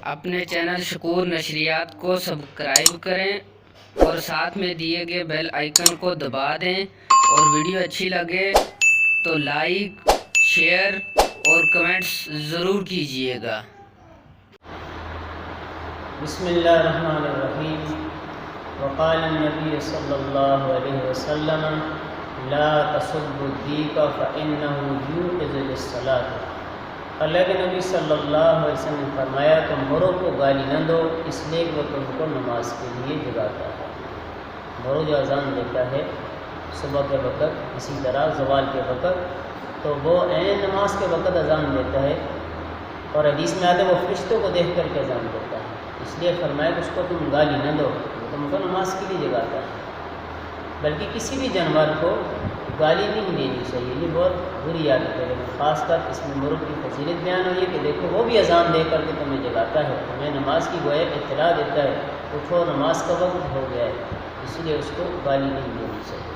اپنے چینل شکور نشریات کو سبسکرائب کریں اور ساتھ میں دیے گئے بیل آئیکن کو دبا دیں، اور ویڈیو اچھی لگے تو لائک، شیئر اور کمنٹس ضرور کیجیے گا۔ بسم اللہ الرحمن الرحیم۔ وقال النبی صلی اللہ علیہ وسلم لا تسبوا الدیک فإنہ یوقظ للصلاۃ۔ اللہ کے نبی صلی اللہ علیہ وسلم نے فرمایا کہ مرغ کو گالی نہ دو، اس لیے کہ وہ تم کو نماز کے لیے جگاتا ہے۔ مرغ جو اذان دیتا ہے صبح کے وقت، اسی طرح زوال کے وقت، تو وہ عین نماز کے وقت اذان دیتا ہے، اور حدیث میں آتا ہے وہ فرشتوں کو دیکھ کر کے اذان دیتا ہے۔ اس لیے فرمایا کہ اس کو تم گالی نہ دو، وہ تم کو نماز کے لیے جگاتا ہے۔ بلکہ کسی بھی جانور کو گالی نہیں دینی چاہیے، یہ بہت بری عادت ہے، لیکن خاص کر اس میں مرغ کی فضیلت بیان ہوئی ہے کہ دیکھو وہ بھی اذان دے کر کے تمہیں جگاتا ہے، ہمیں نماز کی گویا اطلاع دیتا ہے، اٹھو نماز کا وقت ہو گیا ہے، اس لیے اس کو گالی نہیں دینی چاہیے۔